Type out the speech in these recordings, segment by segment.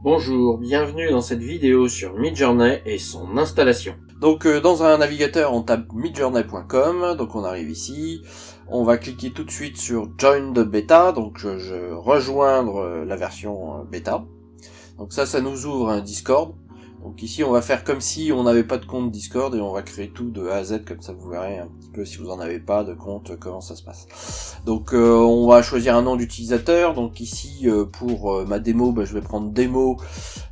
Bonjour, bienvenue dans cette vidéo sur Midjourney et son installation. Donc dans un navigateur on tape midjourney.com, donc on arrive ici, on va cliquer tout de suite sur Join the Beta, donc je rejoindre la version bêta. Donc ça nous ouvre un Discord. Donc ici on va faire comme si on n'avait pas de compte Discord et on va créer tout de A à Z, comme ça vous verrez un petit peu si vous en avez pas de compte comment ça se passe. Donc on va choisir un nom d'utilisateur. Donc ici pour ma démo je vais prendre démo,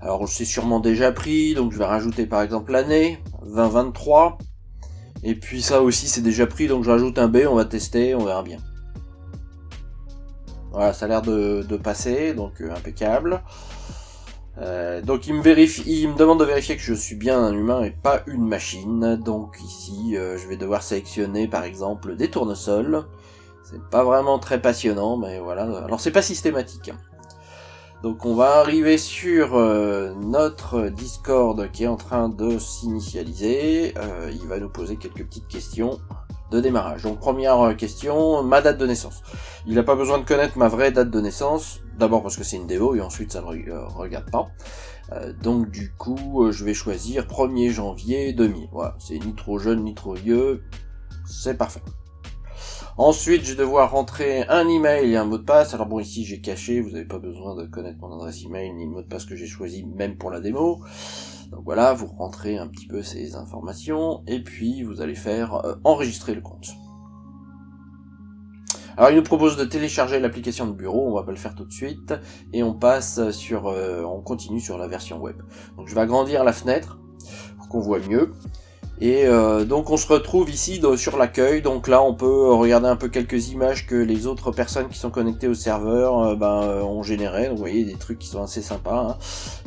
alors c'est sûrement déjà pris, donc je vais rajouter par exemple l'année 2023 et puis ça aussi c'est déjà pris, donc je rajoute un B, on va tester, on verra bien. Voilà, ça a l'air de passer, donc impeccable. Donc il me demande de vérifier que je suis bien un humain et pas une machine. Donc ici je vais devoir sélectionner par exemple des tournesols. C'est pas vraiment très passionnant, mais voilà. Alors c'est pas systématique. Donc on va arriver sur notre Discord qui est en train de s'initialiser. Il va nous poser quelques petites questions de démarrage. Donc première question, ma date de naissance. Il n'a pas besoin de connaître ma vraie date de naissance, d'abord parce que c'est une démo et ensuite ça ne regarde pas. Donc du coup je vais choisir 1er janvier 2000. Voilà, c'est ni trop jeune ni trop vieux, c'est parfait. Ensuite je vais devoir rentrer un email et un mot de passe. Alors bon, ici j'ai caché, vous n'avez pas besoin de connaître mon adresse email ni le mot de passe que j'ai choisi même pour la démo. Donc voilà, vous rentrez un petit peu ces informations et puis vous allez faire enregistrer le compte. Alors il nous propose de télécharger l'application de bureau, on va pas le faire tout de suite et on passe sur, on continue sur la version web. Donc je vais agrandir la fenêtre pour qu'on voit mieux. Et donc on se retrouve ici sur l'accueil. Donc là on peut regarder un peu quelques images que les autres personnes qui sont connectées au serveur ont générées. Donc vous voyez des trucs qui sont assez sympas, hein.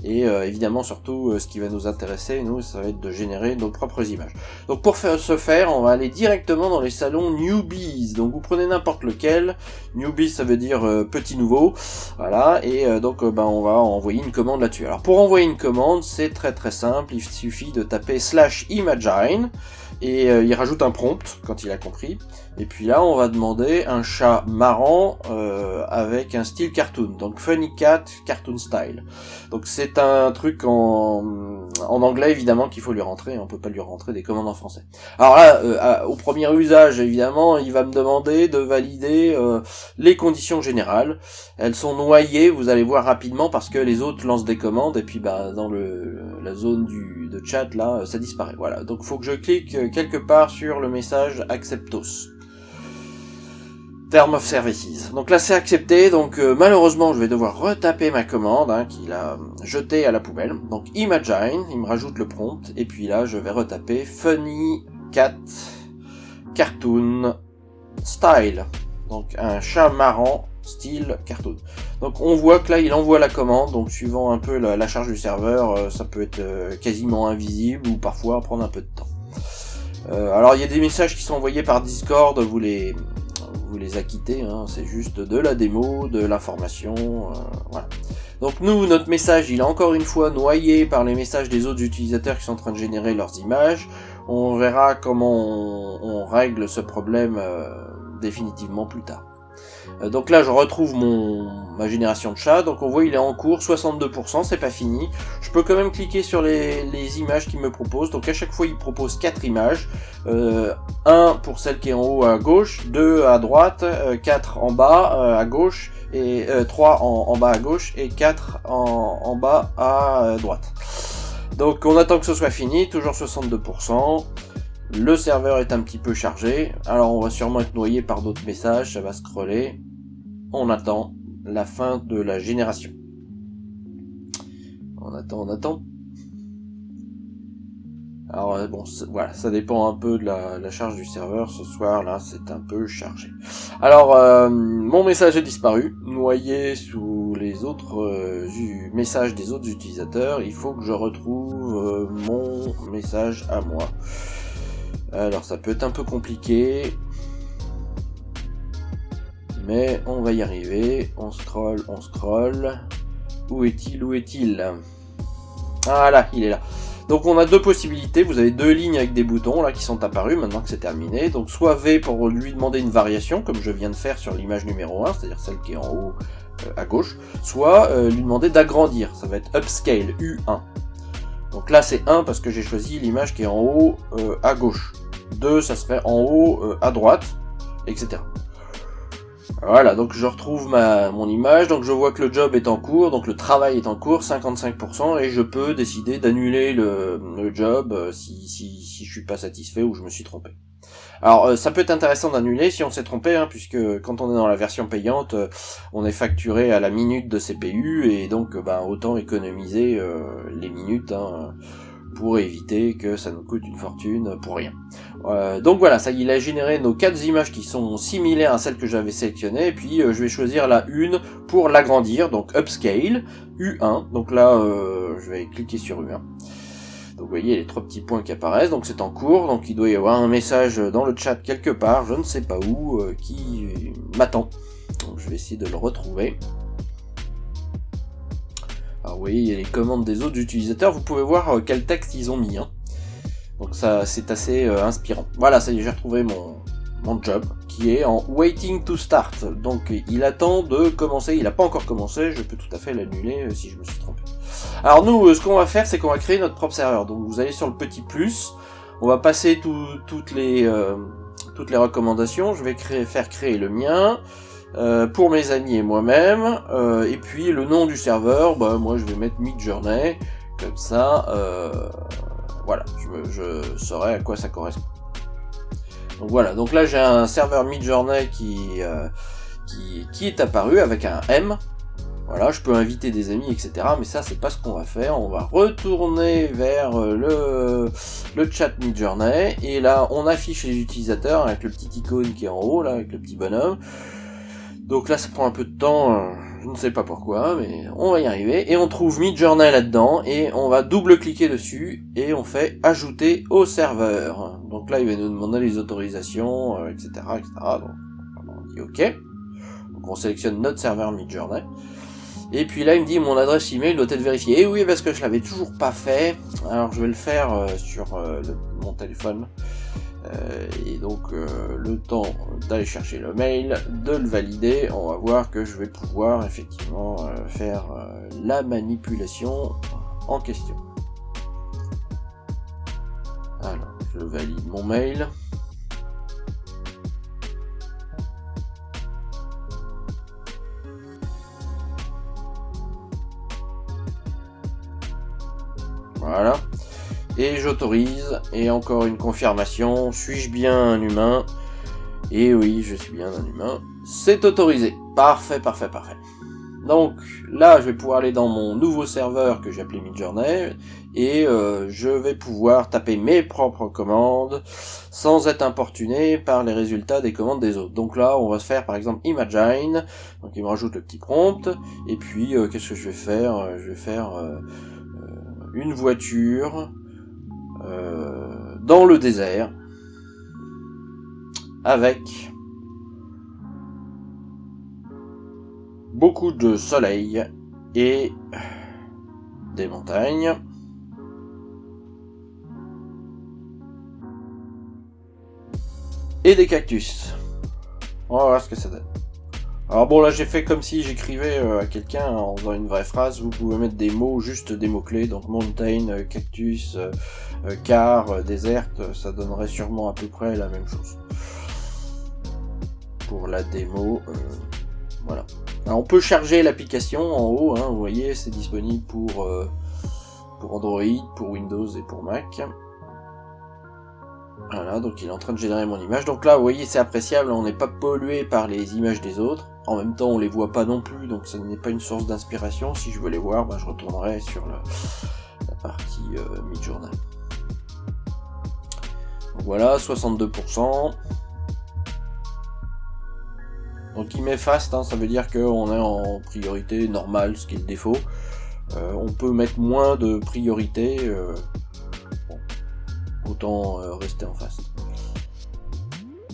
Et évidemment surtout ce qui va nous intéresser, nous, ça va être de générer nos propres images. Donc pour ce faire, on va aller directement dans les salons Newbies. Donc vous prenez n'importe lequel. Newbies ça veut dire petit nouveau. Voilà, et donc on va envoyer une commande là-dessus. Alors pour envoyer une commande, c'est très simple, il suffit de taper /imagine et il rajoute un prompt quand il a compris. Et puis là on va demander un chat marrant avec un style cartoon, donc funny cat cartoon style. Donc c'est un truc en anglais évidemment qu'il faut lui rentrer, on peut pas lui rentrer des commandes en français. Alors là au premier usage évidemment il va me demander de valider les conditions générales. Elles sont noyées, vous allez voir rapidement, parce que les autres lancent des commandes et puis dans la zone de chat là ça disparaît. Voilà, donc faut que je clique quelque part sur le message acceptos. Term of Services. Donc là c'est accepté, donc malheureusement je vais devoir retaper ma commande qu'il a jetée à la poubelle. Donc imagine, il me rajoute le prompt, et puis là je vais retaper funny cat cartoon style. Donc un chat marrant style cartoon. Donc on voit que là il envoie la commande, donc suivant un peu la charge du serveur, ça peut être quasiment invisible ou parfois prendre un peu de temps. Alors il y a des messages qui sont envoyés par Discord, vous les acquittez, hein, c'est juste de la démo, de l'information, voilà. Donc nous, notre message, il est encore une fois noyé par les messages des autres utilisateurs qui sont en train de générer leurs images. On verra comment on règle ce problème définitivement plus tard. Donc là je retrouve ma génération de chat, donc on voit il est en cours, 62%, c'est pas fini. Je peux quand même cliquer sur les images qu'il me propose, donc à chaque fois il propose 4 images, 1 pour celle qui est en haut à gauche, 2 à droite, 4 en bas à gauche, et 3 en bas à gauche, et 4 en bas à droite. Donc on attend que ce soit fini, toujours 62%. Le serveur est un petit peu chargé, alors on va sûrement être noyé par d'autres messages, ça va scroller. On attend la fin de la génération. On attend. Alors bon, voilà, ça dépend un peu de la charge du serveur. Ce soir là, c'est un peu chargé. Alors mon message est disparu, noyé sous les autres messages des autres utilisateurs. Il faut que je retrouve mon message à moi. Alors ça peut être un peu compliqué, mais on va y arriver. On scrolle. Où est-il ? Voilà, il est là. Donc on a deux possibilités, vous avez deux lignes avec des boutons là qui sont apparus maintenant que c'est terminé. Donc soit V pour lui demander une variation, comme je viens de faire sur l'image numéro 1, c'est-à-dire celle qui est en haut à gauche, soit lui demander d'agrandir, ça va être upscale, U1. Donc là c'est 1 parce que j'ai choisi l'image qui est en haut à gauche. 2 ça serait en haut à droite, etc. Voilà, donc je retrouve mon image, donc je vois que le job est en cours, donc le travail est en cours, 55%, et je peux décider d'annuler le job si je suis pas satisfait ou je me suis trompé. Alors ça peut être intéressant d'annuler si on s'est trompé, hein, puisque quand on est dans la version payante, on est facturé à la minute de CPU, et donc autant économiser les minutes, hein, pour éviter que ça nous coûte une fortune pour rien. Donc voilà, ça il a généré nos 4 images qui sont similaires à celles que j'avais sélectionnées, et puis je vais choisir la une pour l'agrandir, donc upscale, U1, donc là je vais cliquer sur U1. Donc vous voyez les 3 petits points qui apparaissent, donc c'est en cours, donc il doit y avoir un message dans le chat quelque part, je ne sais pas où, qui m'attend. Donc je vais essayer de le retrouver. Alors vous voyez, il y a les commandes des autres utilisateurs, vous pouvez voir quel texte ils ont mis, hein. Donc ça c'est assez inspirant. Voilà, ça y est, j'ai retrouvé mon job qui est en waiting to start. Donc il attend de commencer, il n'a pas encore commencé, je peux tout à fait l'annuler si je me suis trompé. Alors nous, ce qu'on va faire, c'est qu'on va créer notre propre serveur. Donc vous allez sur le petit plus, on va passer toutes les recommandations, je vais faire créer le mien. Pour mes amis et moi-même, et puis le nom du serveur, moi je vais mettre Midjourney, comme ça, voilà, je saurai à quoi ça correspond. Donc voilà, donc là j'ai un serveur Midjourney qui est apparu avec un M. Voilà, je peux inviter des amis, etc. Mais ça, c'est pas ce qu'on va faire. On va retourner vers le chat Midjourney, et là, on affiche les utilisateurs avec le petit icône qui est en haut, là, avec le petit bonhomme. Donc là ça prend un peu de temps, je ne sais pas pourquoi, mais on va y arriver. Et on trouve Midjourney là-dedans, et on va double-cliquer dessus, et on fait ajouter au serveur. Donc là il va nous demander les autorisations, etc., etc. Donc on dit OK. Donc on sélectionne notre serveur Midjourney. Et puis là il me dit mon adresse email doit être vérifiée. Et oui, parce que je l'avais toujours pas fait. Alors je vais le faire sur mon téléphone. Et donc le temps d'aller chercher le mail, de le valider, on va voir que je vais pouvoir effectivement faire la manipulation en question. Alors, je valide mon mail. Voilà. Et j'autorise, et encore une confirmation, suis-je bien un humain? Et oui, je suis bien un humain, c'est autorisé. Parfait, parfait, parfait. Donc là, je vais pouvoir aller dans mon nouveau serveur que j'ai appelé Midjourney, et je vais pouvoir taper mes propres commandes, sans être importuné par les résultats des commandes des autres. Donc là, on va se faire par exemple Imagine, donc il me rajoute le petit prompt, et puis qu'est-ce que je vais faire? Je vais faire une voiture dans le désert avec beaucoup de soleil et des montagnes et des cactus. On va voir ce que ça donne. Alors bon, là j'ai fait comme si j'écrivais à quelqu'un en faisant une vraie phrase. Vous pouvez mettre des mots, juste des mots-clés, donc mountain, cactus, car, déserte, ça donnerait sûrement à peu près la même chose. Pour la démo, voilà. Alors on peut charger l'application en haut, hein, vous voyez, c'est disponible pour Android, pour Windows et pour Mac. Voilà, donc il est en train de générer mon image. Donc là, vous voyez, c'est appréciable, on n'est pas pollué par les images des autres. En même temps, on les voit pas non plus, donc ça n'est pas une source d'inspiration. Si je veux les voir, je retournerai sur la partie Midjourney. Donc voilà, 62%. Donc il met fast, hein, ça veut dire qu'on est en priorité normale, ce qui est le défaut. On peut mettre moins de priorité. Autant rester en face.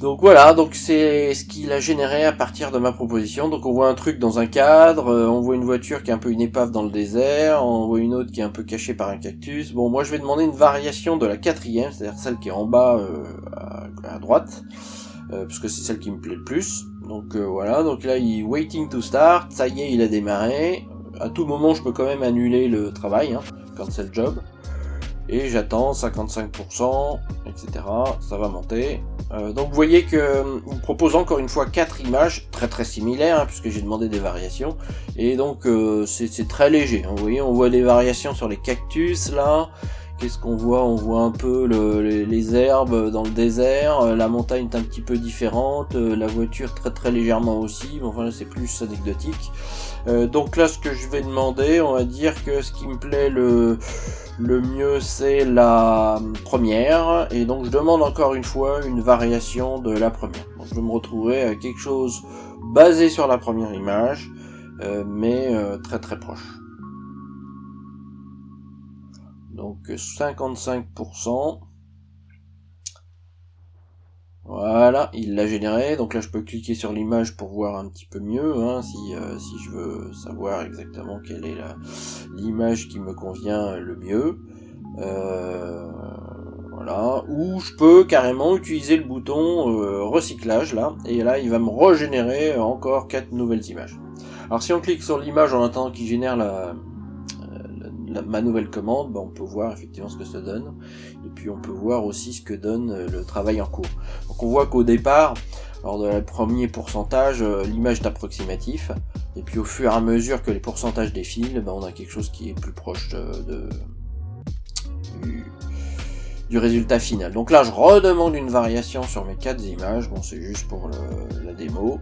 Donc voilà, donc c'est ce qu'il a généré à partir de ma proposition. Donc on voit un truc dans un cadre, on voit une voiture qui est un peu une épave dans le désert, on voit une autre qui est un peu cachée par un cactus. Bon, moi je vais demander une variation de la quatrième, c'est-à-dire celle qui est en bas à droite, parce que c'est celle qui me plaît le plus. Donc voilà, donc là il waiting to start, ça y est, il a démarré. À tout moment je peux quand même annuler le travail, cancel job. Et j'attends 55%, etc. Ça va monter. Donc vous voyez que il me propose encore une fois 4 images très similaires, puisque j'ai demandé des variations. Et donc c'est très léger. Vous voyez, on voit des variations sur les cactus là. Qu'est-ce qu'on voit? On voit un peu les herbes dans le désert, la montagne est un petit peu différente, la voiture très légèrement aussi, mais enfin là c'est plus anecdotique. Donc là ce que je vais demander, on va dire que ce qui me plaît le mieux c'est la première, et donc je demande encore une fois une variation de la première. Donc je vais me retrouver à quelque chose basé sur la première image, mais très proche. Donc 55%. Voilà, il l'a généré. Donc là je peux cliquer sur l'image pour voir un petit peu mieux, si je veux savoir exactement quelle est l'image qui me convient le mieux. Voilà, ou je peux carrément utiliser le bouton recyclage là, et là il va me régénérer encore 4 nouvelles images. Alors si on clique sur l'image en attendant qu'il génère ma nouvelle commande, on peut voir effectivement ce que ça donne, et puis on peut voir aussi ce que donne le travail en cours. Donc on voit qu'au départ, lors de le premier pourcentage, l'image est approximatif, et puis au fur et à mesure que les pourcentages défilent, on a quelque chose qui est plus proche du résultat final. Donc là je redemande une variation sur mes 4 images, bon c'est juste pour la démo.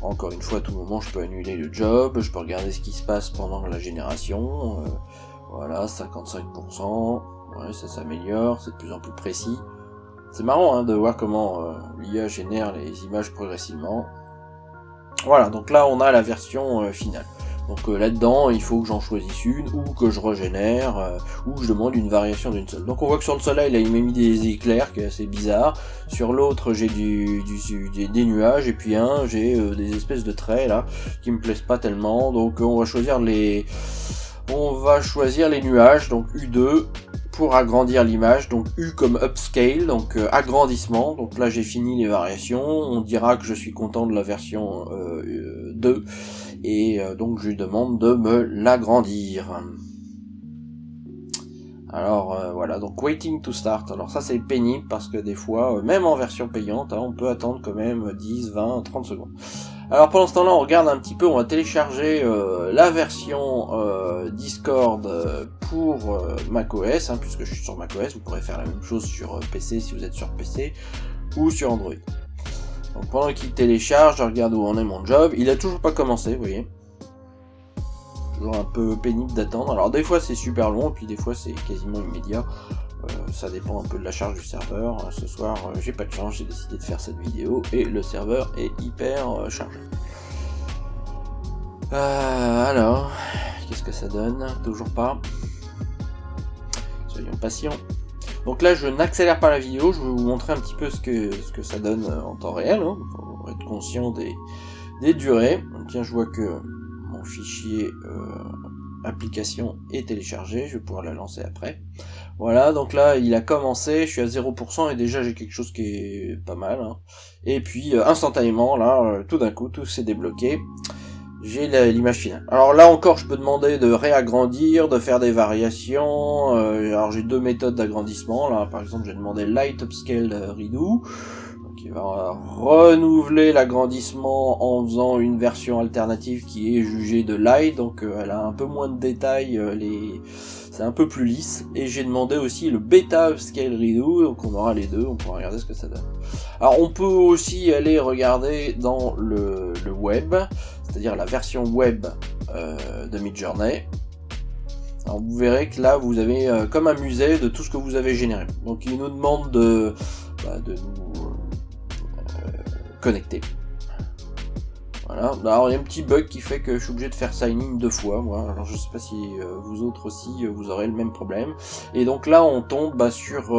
Encore une fois, à tout moment je peux annuler le job, je peux regarder ce qui se passe pendant la génération. Voilà, 55%, ouais, ça s'améliore, c'est de plus en plus précis. C'est marrant de voir comment l'IA génère les images progressivement. Voilà, donc là on a la version finale. Donc là-dedans, il faut que j'en choisisse une, ou que je régénère, ou que je demande une variation d'une seule. Donc on voit que sur le soleil, là, il m'a mis des éclairs, qui est assez bizarre. Sur l'autre, j'ai des nuages, et puis j'ai des espèces de traits, là, qui me plaisent pas tellement. Donc on va choisir les nuages, donc U2, pour agrandir l'image, donc U comme upscale, donc agrandissement. Donc là j'ai fini les variations, on dira que je suis content de la version 2, et donc je lui demande de me l'agrandir. Alors voilà, donc waiting to start. Alors ça c'est pénible parce que des fois, même en version payante, on peut attendre quand même 10, 20, 30 secondes. Alors pendant ce temps-là, on regarde un petit peu, on va télécharger la version Discord pour macOS, puisque je suis sur macOS, vous pourrez faire la même chose sur PC si vous êtes sur PC, ou sur Android. Donc pendant qu'il télécharge, je regarde où en est mon job. Il a toujours pas commencé, vous voyez. Toujours un peu pénible d'attendre. Alors des fois c'est super long, et puis des fois c'est quasiment immédiat. Ça dépend un peu de la charge du serveur. Ce soir, j'ai pas de chance, j'ai décidé de faire cette vidéo et le serveur est hyper chargé. Alors, qu'est-ce que ça donne? Toujours pas. Soyons patients. Donc là, je n'accélère pas la vidéo, je vais vous montrer un petit peu ce que ça donne en temps réel. Pour être conscient des durées. Donc tiens, je vois que mon fichier application est téléchargé, je vais pouvoir la lancer après. Voilà, donc là il a commencé, je suis à 0% et déjà j'ai quelque chose qui est pas mal. Et puis instantanément, là, tout d'un coup, tout s'est débloqué. J'ai l'image finale. Alors là encore, je peux demander de réagrandir, de faire des variations. Alors j'ai 2 méthodes d'agrandissement. Là, par exemple, j'ai demandé Light Upscale Redo, qui va renouveler l'agrandissement en faisant une version alternative qui est jugée de light, donc elle a un peu moins de détails, c'est un peu plus lisse. Et j'ai demandé aussi le Beta Upscale Redo, donc on aura les deux, on pourra regarder ce que ça donne. Alors on peut aussi aller regarder dans le web, c'est-à-dire la version web de Midjourney. Alors vous verrez que là vous avez comme un musée de tout ce que vous avez généré. Donc il nous demande de nous connecter. Voilà. Alors il y a un petit bug qui fait que je suis obligé de faire sign in 2 fois, moi. Alors je sais pas si vous autres aussi vous aurez le même problème. Et donc là on tombe sur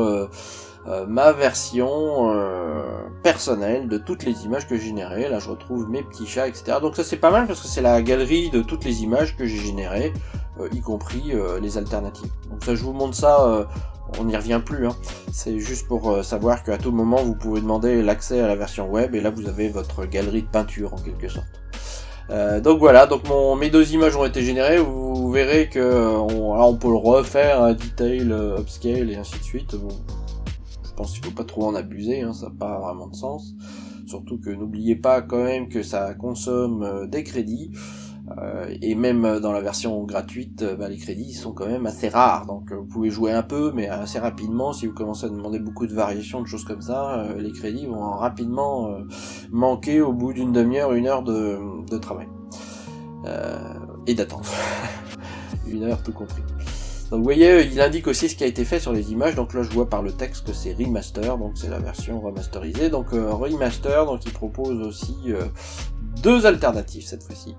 ma version personnelle de toutes les images que j'ai générées. Là je retrouve mes petits chats, etc. Donc ça c'est pas mal parce que c'est la galerie de toutes les images que j'ai générées, y compris les alternatives. Donc ça je vous montre ça, on n'y revient plus, hein. C'est juste pour savoir qu'à tout moment vous pouvez demander l'accès à la version web et là vous avez votre galerie de peinture en quelque sorte. Donc voilà, donc mes 2 images ont été générées, vous verrez que on peut le refaire à detail, upscale et ainsi de suite. Bon, je pense qu'il faut pas trop en abuser, hein, ça n'a pas vraiment de sens. Surtout que n'oubliez pas quand même que ça consomme des crédits. Et même dans la version gratuite, les crédits sont quand même assez rares, donc vous pouvez jouer un peu, mais assez rapidement, si vous commencez à demander beaucoup de variations, de choses comme ça, les crédits vont rapidement manquer au bout d'une demi-heure, 1 heure de travail. Et d'attente. 1 heure tout compris. Donc vous voyez, il indique aussi ce qui a été fait sur les images, donc là je vois par le texte que c'est remaster, donc c'est la version remasterisée, donc remaster, donc il propose aussi 2 alternatives cette fois-ci,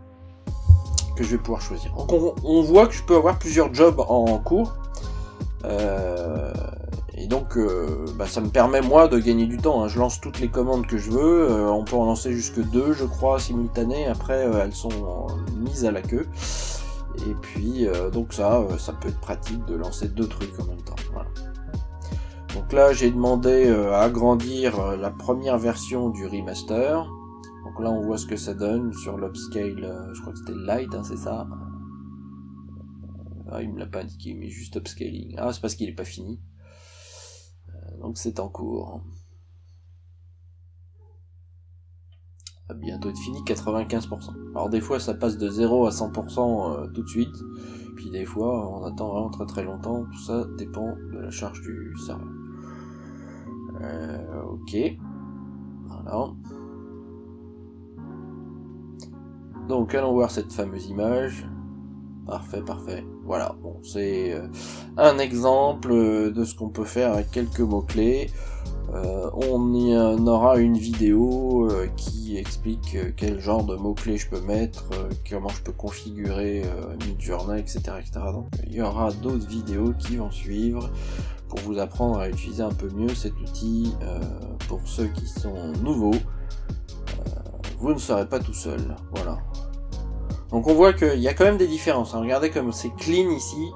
que je vais pouvoir choisir. Donc on voit que je peux avoir plusieurs jobs en cours, et donc ça me permet moi de gagner du temps, hein. Je lance toutes les commandes que je veux, on peut en lancer jusque 2 je crois simultanées, après elles sont mises à la queue, et puis donc ça peut être pratique de lancer 2 trucs en même temps. Voilà. Donc là j'ai demandé à agrandir la première version du remaster. Donc là on voit ce que ça donne sur l'upscale, je crois que c'était light, hein, c'est ça. Ah, il me l'a pas indiqué, mais juste upscaling. Ah, c'est parce qu'il est pas fini. Donc c'est en cours. Ça va bientôt être fini, 95%. Alors des fois ça passe de 0 à 100% tout de suite, puis des fois on attend vraiment très très longtemps, tout ça dépend de la charge du serveur. Ok. Voilà. Donc allons voir cette fameuse image. Parfait, parfait. Voilà, bon, c'est un exemple de ce qu'on peut faire avec quelques mots-clés. On y aura une vidéo qui explique quel genre de mots-clés je peux mettre, comment je peux configurer Midjourney, etc., etc. Donc il y aura d'autres vidéos qui vont suivre pour vous apprendre à utiliser un peu mieux cet outil. Pour ceux qui sont nouveaux, vous ne serez pas tout seul. Voilà. Donc on voit qu'il y a quand même des différences, hein. Regardez comme c'est clean ici,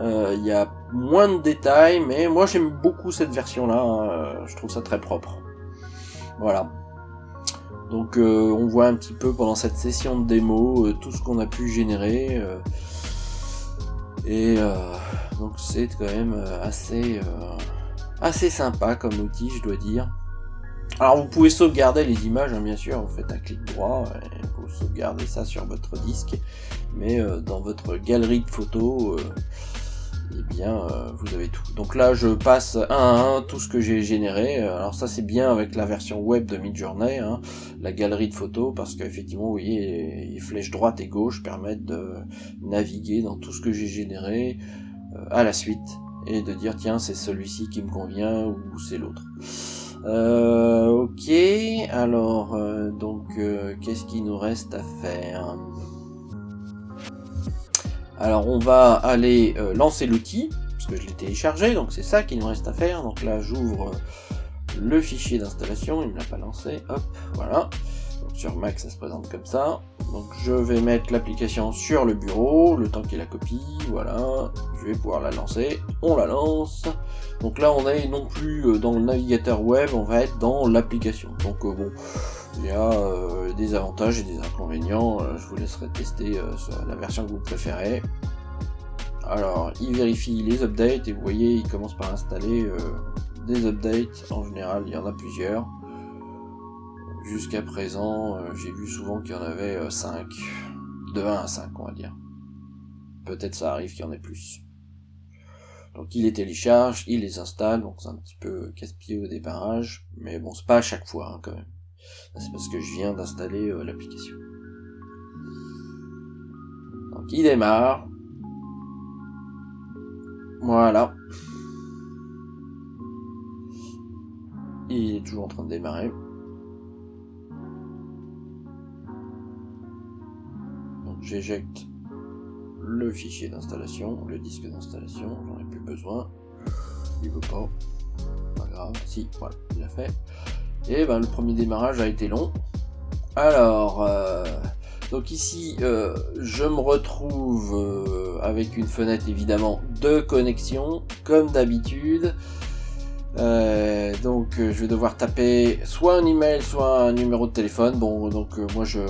il y a moins de détails, mais moi j'aime beaucoup cette version là, hein. Je trouve ça très propre. Voilà. Donc on voit un petit peu pendant cette session de démo tout ce qu'on a pu générer, et donc c'est quand même assez sympa comme outil, je dois dire. Alors vous pouvez sauvegarder les images, hein, bien sûr, vous faites un clic droit et vous sauvegardez ça sur votre disque, mais dans votre galerie de photos, vous avez tout. Donc là je passe un à un tout ce que j'ai généré. Alors ça c'est bien avec la version web de Midjourney, hein, la galerie de photos, parce qu'effectivement vous voyez les flèches droite et gauche permettent de naviguer dans tout ce que j'ai généré à la suite, et de dire tiens c'est celui-ci qui me convient ou c'est l'autre. Ok, alors qu'est-ce qu'il nous reste à faire? Alors on va aller lancer l'outil, parce que je l'ai téléchargé, donc c'est ça qu'il nous reste à faire. Donc là j'ouvre le fichier d'installation, il ne l'a pas lancé, hop, voilà. Donc sur Mac ça se présente comme ça. Donc je vais mettre l'application sur le bureau, le temps qu'il la copie, voilà, je vais pouvoir la lancer, on la lance. Donc là on est non plus dans le navigateur web, on va être dans l'application. Donc bon, il y a des avantages et des inconvénients, je vous laisserai tester la version que vous préférez. Alors il vérifie les updates et vous voyez il commence par installer des updates, en général il y en a plusieurs. Jusqu'à présent, j'ai vu souvent qu'il y en avait 5, de 1 à 5 on va dire. Peut-être ça arrive qu'il y en ait plus. Donc il les télécharge, il les installe, donc c'est un petit peu casse-pied au démarrage, mais bon c'est pas à chaque fois hein, quand même. C'est parce que je viens d'installer l'application. Donc il démarre. Voilà. Il est toujours en train de démarrer. Donc j'éjecte le fichier d'installation, le disque d'installation, j'en ai plus besoin. Il veut pas. Pas grave. Si, voilà, il l'a fait. Et ben le premier démarrage a été long. Alors, donc ici, je me retrouve avec une fenêtre évidemment de connexion, comme d'habitude. Donc je vais devoir taper soit un email, soit un numéro de téléphone. Bon, donc moi je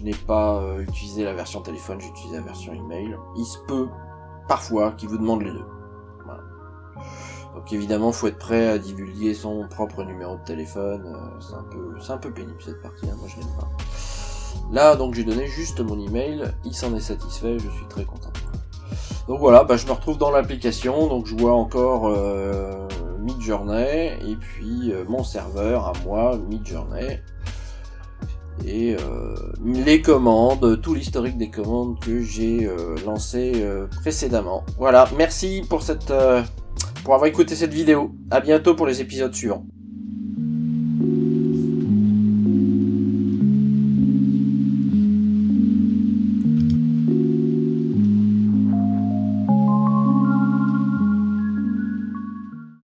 n'ai pas utilisé la version téléphone, j'ai utilisé la version email. Il se peut parfois qu'il vous demande les deux. Voilà. Donc évidemment, faut être prêt à divulguer son propre numéro de téléphone. C'est un peu pénible cette partie, hein. Moi je n'aime pas. Là, donc j'ai donné juste mon email, il s'en est satisfait, je suis très content. Donc voilà, bah, je me retrouve dans l'application, donc je vois encore Midjourney, et puis mon serveur à moi, Midjourney, et les commandes, tout l'historique des commandes que j'ai lancées précédemment. Voilà, merci pour avoir écouté cette vidéo. À bientôt pour les épisodes suivants.